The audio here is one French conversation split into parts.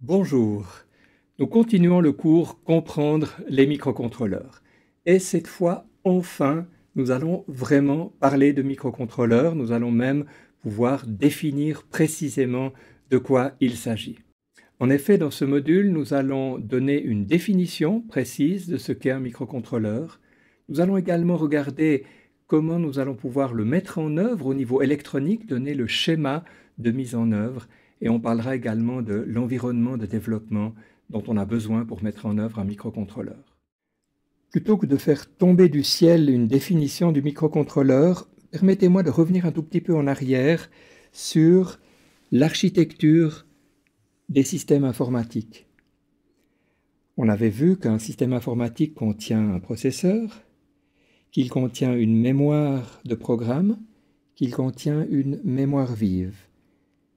Bonjour, nous continuons le cours Comprendre les microcontrôleurs. Et cette fois, enfin, nous allons vraiment parler de microcontrôleurs, nous allons même pouvoir définir précisément de quoi il s'agit. En effet, dans ce module, nous allons donner une définition précise de ce qu'est un microcontrôleur. Nous allons également regarder comment nous allons pouvoir le mettre en œuvre au niveau électronique, donner le schéma de mise en œuvre, et on parlera également de l'environnement de développement dont on a besoin pour mettre en œuvre un microcontrôleur. Plutôt que de faire tomber du ciel une définition du microcontrôleur, permettez-moi de revenir un tout petit peu en arrière sur l'architecture des systèmes informatiques. On avait vu qu'un système informatique contient un processeur, qu'il contient une mémoire de programme, qu'il contient une mémoire vive.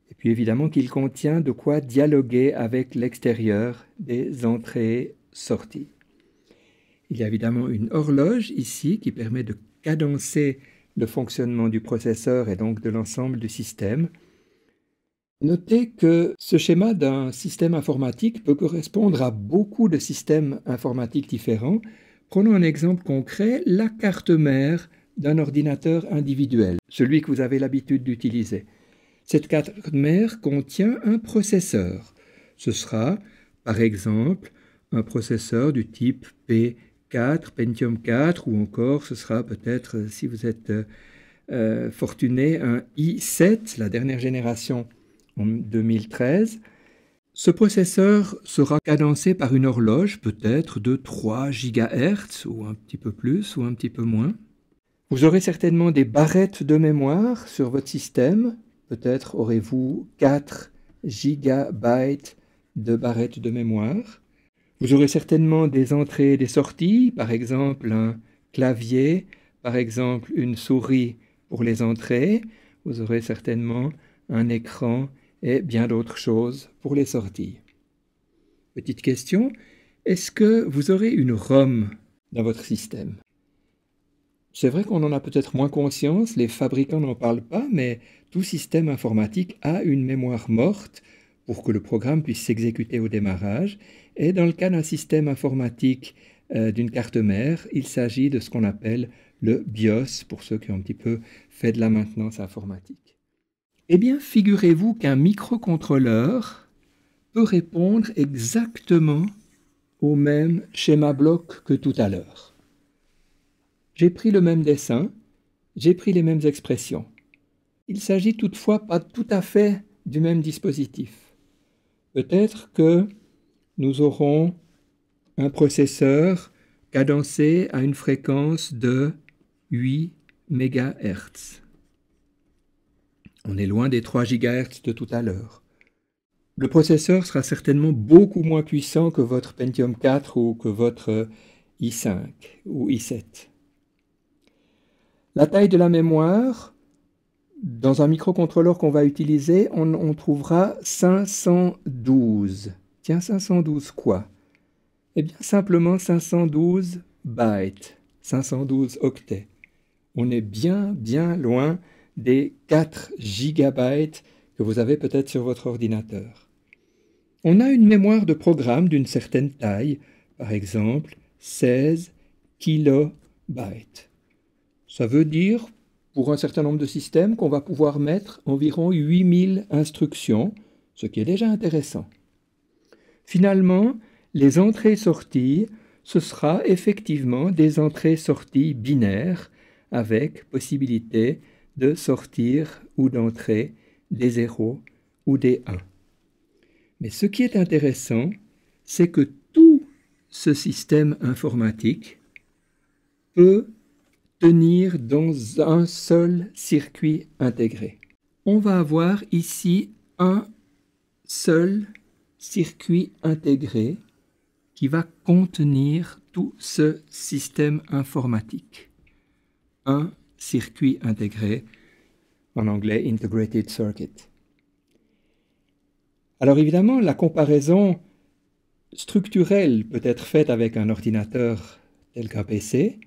Et puis évidemment qu'il contient de quoi dialoguer avec l'extérieur, des entrées-sorties. Il y a évidemment une horloge ici qui permet de cadencer le fonctionnement du processeur et donc de l'ensemble du système. Notez que ce schéma d'un système informatique peut correspondre à beaucoup de systèmes informatiques différents. Prenons un exemple concret, la carte mère d'un ordinateur individuel, celui que vous avez l'habitude d'utiliser. Cette carte mère contient un processeur. Ce sera, par exemple, un processeur du type P4, Pentium 4, ou encore ce sera peut-être, si vous êtes fortuné, un i7, la dernière génération en 2013. Ce processeur sera cadencé par une horloge peut-être de 3 GHz, ou un petit peu plus, ou un petit peu moins. Vous aurez certainement des barrettes de mémoire sur votre système. Peut-être aurez-vous 4 gigabytes de barrettes de mémoire. Vous aurez certainement des entrées et des sorties, par exemple un clavier, par exemple une souris pour les entrées. Vous aurez certainement un écran et bien d'autres choses pour les sorties. Petite question, est-ce que vous aurez une ROM dans votre système? C'est vrai qu'on en a peut-être moins conscience, les fabricants n'en parlent pas, mais tout système informatique a une mémoire morte pour que le programme puisse s'exécuter au démarrage. Et dans le cas d'un système informatique d'une carte mère, il s'agit de ce qu'on appelle le BIOS, pour ceux qui ont un petit peu fait de la maintenance informatique. Eh bien, figurez-vous qu'un microcontrôleur peut répondre exactement au même schéma bloc que tout à l'heure. J'ai pris le même dessin, j'ai pris les mêmes expressions. Il s'agit toutefois pas tout à fait du même dispositif. Peut-être que nous aurons un processeur cadencé à une fréquence de 8 MHz. On est loin des 3 GHz de tout à l'heure. Le processeur sera certainement beaucoup moins puissant que votre Pentium 4 ou que votre i5 ou i7. La taille de la mémoire, dans un microcontrôleur qu'on va utiliser, on trouvera 512. Tiens, 512 quoi? Eh bien, simplement 512 bytes, 512 octets. On est bien loin des 4 gigabytes que vous avez peut-être sur votre ordinateur. On a une mémoire de programme d'une certaine taille, par exemple 16 kilobytes. Ça veut dire, pour un certain nombre de systèmes, qu'on va pouvoir mettre environ 8000 instructions, ce qui est déjà intéressant. Finalement, les entrées-sorties, ce sera effectivement des entrées-sorties binaires avec possibilité de sortir ou d'entrer des 0 ou des 1. Mais ce qui est intéressant, c'est que tout ce système informatique peut tenir dans un seul circuit intégré. On va avoir ici un seul circuit intégré qui va contenir tout ce système informatique. Un circuit intégré, en anglais Integrated Circuit. Alors évidemment, la comparaison structurelle peut être faite avec un ordinateur tel qu'un PC.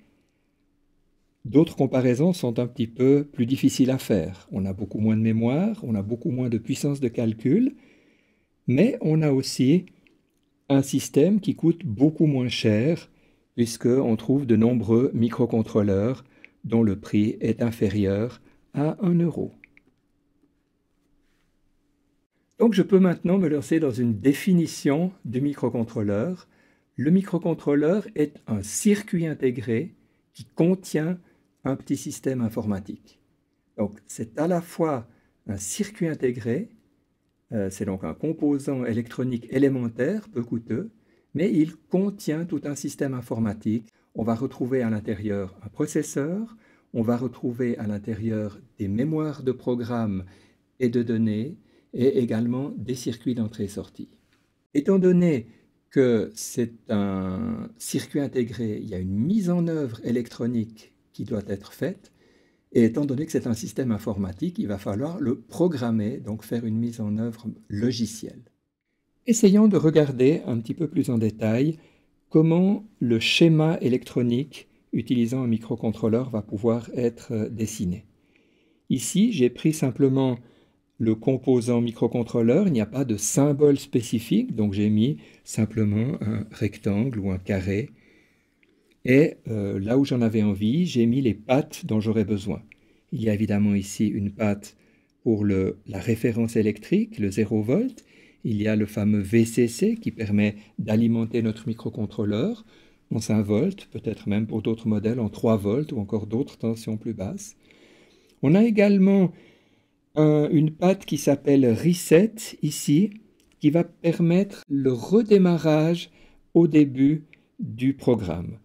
D'autres comparaisons sont un petit peu plus difficiles à faire. On a beaucoup moins de mémoire, on a beaucoup moins de puissance de calcul, Mais on a aussi un système qui coûte beaucoup moins cher puisqu'on trouve de nombreux microcontrôleurs dont le prix est inférieur à 1 euro. Donc je peux maintenant me lancer dans une définition du microcontrôleur. Le microcontrôleur est un circuit intégré qui contient un petit système informatique. Donc c'est à la fois un circuit intégré, c'est donc un composant électronique élémentaire, peu coûteux, mais il contient tout un système informatique. On va retrouver à l'intérieur un processeur, on va retrouver à l'intérieur des mémoires de programmes et de données, et également des circuits d'entrée-sortie. Étant donné que c'est un circuit intégré, il y a une mise en œuvre électronique qui doit être faite, et étant donné que c'est un système informatique, il va falloir le programmer, donc faire une mise en œuvre logicielle. Essayons de regarder un petit peu plus en détail comment le schéma électronique utilisant un microcontrôleur va pouvoir être dessiné. Ici, j'ai pris simplement le composant microcontrôleur, il n'y a pas de symbole spécifique, donc j'ai mis simplement un rectangle ou un carré. Et là où j'en avais envie, j'ai mis les pattes dont j'aurais besoin. Il y a évidemment ici une patte pour la référence électrique, le 0 volt. Il y a le fameux VCC qui permet d'alimenter notre microcontrôleur en 5 volts, peut-être même pour d'autres modèles en 3 volts ou encore d'autres tensions plus basses. On a également une patte qui s'appelle Reset ici, qui va permettre le redémarrage au début du programme.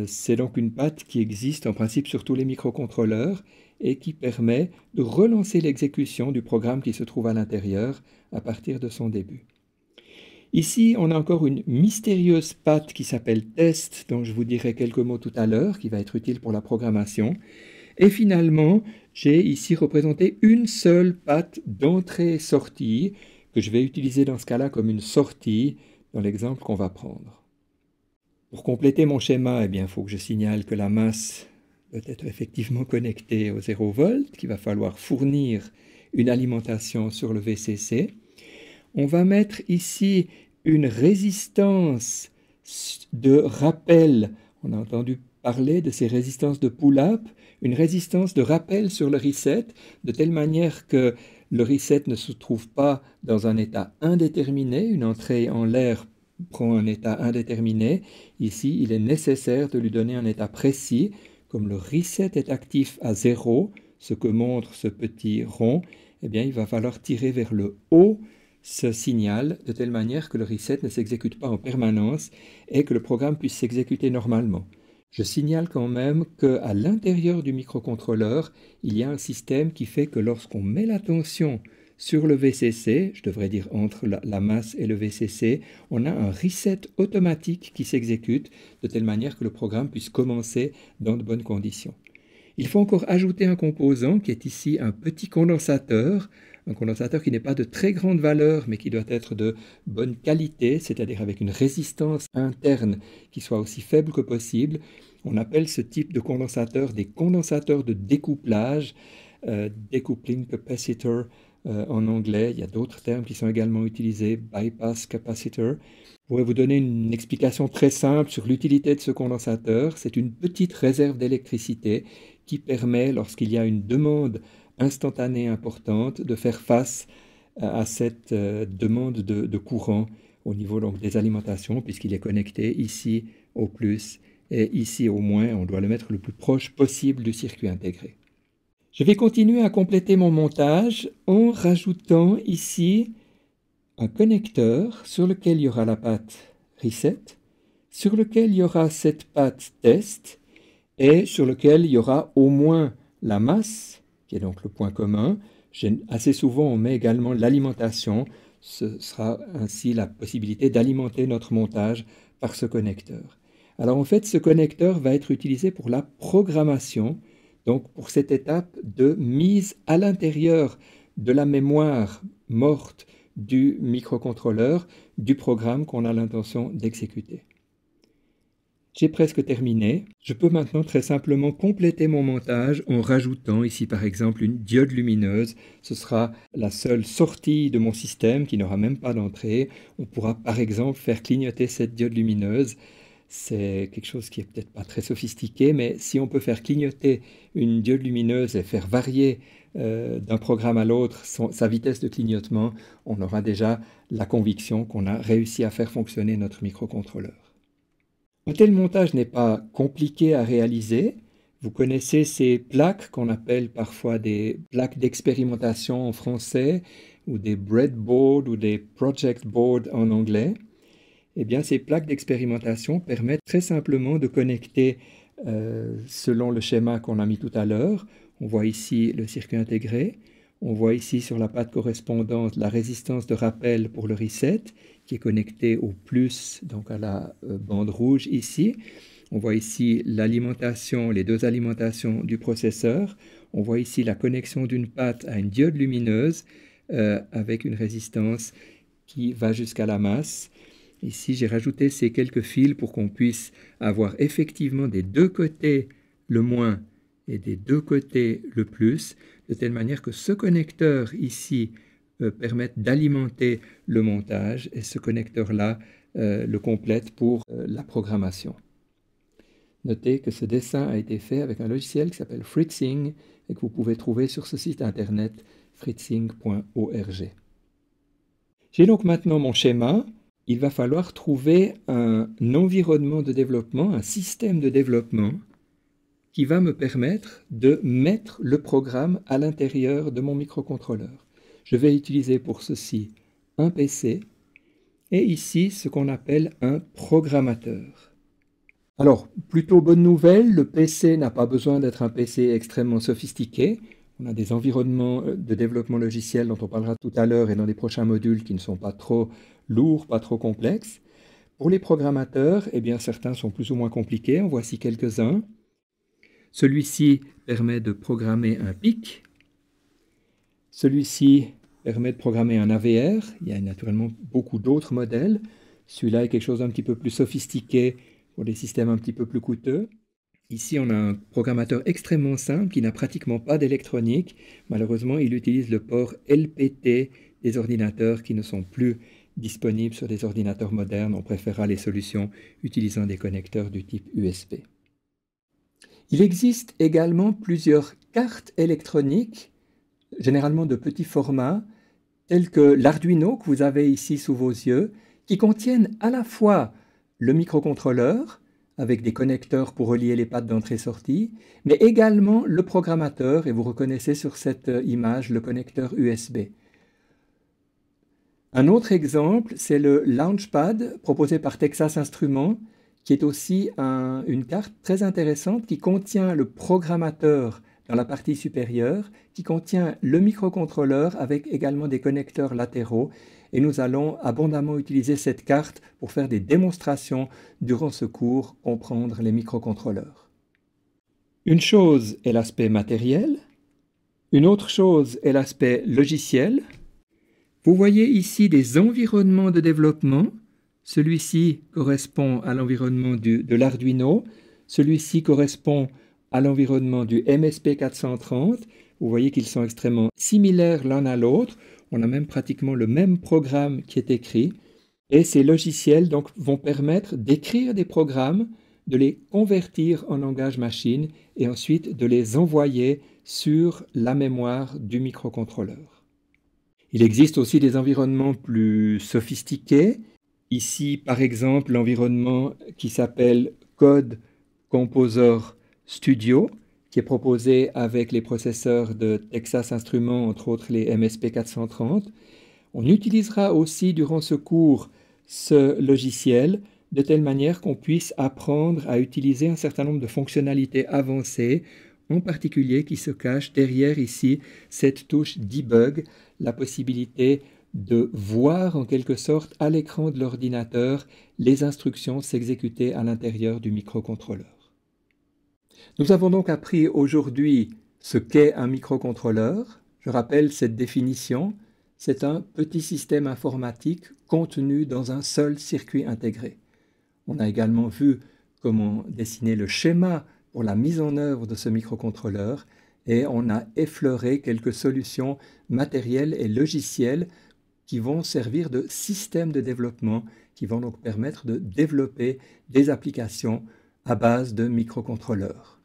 C'est donc une patte qui existe en principe sur tous les microcontrôleurs et qui permet de relancer l'exécution du programme qui se trouve à l'intérieur à partir de son début. Ici, on a encore une mystérieuse patte qui s'appelle Test, dont je vous dirai quelques mots tout à l'heure, qui va être utile pour la programmation. Et finalement, j'ai ici représenté une seule patte d'entrée-sortie que je vais utiliser dans ce cas-là comme une sortie dans l'exemple qu'on va prendre. Pour compléter mon schéma, il faut que je signale que la masse doit être effectivement connectée au 0 volt, qu'il va falloir fournir une alimentation sur le VCC. On va mettre ici une résistance de rappel. On a entendu parler de ces résistances de pull-up, une résistance de rappel sur le reset, de telle manière que le reset ne se trouve pas dans un état indéterminé, une entrée en l'air prend un état indéterminé. Ici, il est nécessaire de lui donner un état précis. Comme le reset est actif à 0, ce que montre ce petit rond, il va falloir tirer vers le haut ce signal de telle manière que le reset ne s'exécute pas en permanence et que le programme puisse s'exécuter normalement. Je signale quand même qu'à l'intérieur du microcontrôleur, il y a un système qui fait que lorsqu'on met la tension sur le VCC, je devrais dire entre la masse et le VCC, on a un reset automatique qui s'exécute de telle manière que le programme puisse commencer dans de bonnes conditions. Il faut encore ajouter un composant qui est ici un petit condensateur, un condensateur qui n'est pas de très grande valeur mais qui doit être de bonne qualité, c'est-à-dire avec une résistance interne qui soit aussi faible que possible. On appelle ce type de condensateur des condensateurs de découplage, decoupling capacitor en anglais. Il y a d'autres termes qui sont également utilisés, bypass capacitor. Je pourrais vous donner une explication très simple sur l'utilité de ce condensateur. C'est une petite réserve d'électricité qui permet, lorsqu'il y a une demande instantanée importante, de faire face à cette demande de courant au niveau donc, des alimentations, puisqu'il est connecté ici au plus et ici au moins. On doit le mettre le plus proche possible du circuit intégré. Je vais continuer à compléter mon montage en rajoutant ici un connecteur sur lequel il y aura la patte Reset, sur lequel il y aura cette patte Test et sur lequel il y aura au moins la masse, qui est donc le point commun. Assez souvent, on met également l'alimentation. Ce sera ainsi la possibilité d'alimenter notre montage par ce connecteur. Alors en fait, ce connecteur va être utilisé pour la programmation, donc pour cette étape de mise à l'intérieur de la mémoire morte du microcontrôleur, du programme qu'on a l'intention d'exécuter. J'ai presque terminé. Je peux maintenant très simplement compléter mon montage en rajoutant ici par exemple une diode lumineuse. Ce sera la seule sortie de mon système qui n'aura même pas d'entrée. On pourra par exemple faire clignoter cette diode lumineuse. C'est quelque chose qui est peut-être pas très sophistiqué, mais si on peut faire clignoter une diode lumineuse et faire varier d'un programme à l'autre sa vitesse de clignotement, on aura déjà la conviction qu'on a réussi à faire fonctionner notre microcontrôleur. Un tel montage n'est pas compliqué à réaliser. Vous connaissez ces plaques qu'on appelle parfois des plaques d'expérimentation en français, ou des breadboards ou des project boards en anglais. Eh bien, ces plaques d'expérimentation permettent très simplement de connecter selon le schéma qu'on a mis tout à l'heure. On voit ici le circuit intégré. On voit ici sur la patte correspondante la résistance de rappel pour le reset qui est connectée au plus, donc à la bande rouge ici. On voit ici l'alimentation, les deux alimentations du processeur. On voit ici la connexion d'une patte à une diode lumineuse avec une résistance qui va jusqu'à la masse. Ici, j'ai rajouté ces quelques fils pour qu'on puisse avoir effectivement des deux côtés le moins et des deux côtés le plus, de telle manière que ce connecteur ici permette d'alimenter le montage et ce connecteur-là le complète pour la programmation. Notez que ce dessin a été fait avec un logiciel qui s'appelle Fritzing et que vous pouvez trouver sur ce site internet fritzing.org. J'ai donc maintenant mon schéma. Il va falloir trouver un environnement de développement, un système de développement qui va me permettre de mettre le programme à l'intérieur de mon microcontrôleur. Je vais utiliser pour ceci un PC et ici ce qu'on appelle un programmateur. Alors, plutôt bonne nouvelle, le PC n'a pas besoin d'être un PC extrêmement sophistiqué. On a des environnements de développement logiciel dont on parlera tout à l'heure et dans les prochains modules qui ne sont pas trop lourds, pas trop complexes. Pour les programmateurs, eh bien, certains sont plus ou moins compliqués. En voici quelques-uns. Celui-ci permet de programmer un PIC. Celui-ci permet de programmer un AVR. Il y a naturellement beaucoup d'autres modèles. Celui-là est quelque chose d'un petit peu plus sophistiqué pour des systèmes un petit peu plus coûteux. Ici, on a un programmateur extrêmement simple qui n'a pratiquement pas d'électronique. Malheureusement, il utilise le port LPT des ordinateurs qui ne sont plus disponibles sur des ordinateurs modernes. On préférera les solutions utilisant des connecteurs du type USB. Il existe également plusieurs cartes électroniques, généralement de petit format, telles que l'Arduino que vous avez ici sous vos yeux, qui contiennent à la fois le microcontrôleur, avec des connecteurs pour relier les pattes d'entrée-sortie, mais également le programmateur, et vous reconnaissez sur cette image le connecteur USB. Un autre exemple, c'est le Launchpad proposé par Texas Instruments, qui est aussi une carte très intéressante qui contient le programmateur dans la partie supérieure, qui contient le microcontrôleur avec également des connecteurs latéraux. Et nous allons abondamment utiliser cette carte pour faire des démonstrations durant ce cours, comprendre les microcontrôleurs. Une chose est l'aspect matériel, une autre chose est l'aspect logiciel. Vous voyez ici des environnements de développement. Celui-ci correspond à l'environnement de l'Arduino, celui-ci correspond à l'environnement du MSP430. Vous voyez qu'ils sont extrêmement similaires l'un à l'autre. On a même pratiquement le même programme qui est écrit. Et ces logiciels donc, vont permettre d'écrire des programmes, de les convertir en langage machine et ensuite de les envoyer sur la mémoire du microcontrôleur. Il existe aussi des environnements plus sophistiqués. Ici, par exemple, l'environnement qui s'appelle Code Composer Studio, qui est proposé avec les processeurs de Texas Instruments, entre autres les MSP430. On utilisera aussi durant ce cours ce logiciel de telle manière qu'on puisse apprendre à utiliser un certain nombre de fonctionnalités avancées, en particulier qui se cachent derrière ici cette touche Debug, la possibilité de voir en quelque sorte à l'écran de l'ordinateur les instructions s'exécuter à l'intérieur du microcontrôleur. Nous avons donc appris aujourd'hui ce qu'est un microcontrôleur. Je rappelle cette définition, c'est un petit système informatique contenu dans un seul circuit intégré. On a également vu comment dessiner le schéma pour la mise en œuvre de ce microcontrôleur et on a effleuré quelques solutions matérielles et logicielles qui vont servir de système de développement, qui vont donc permettre de développer des applications à base de microcontrôleurs.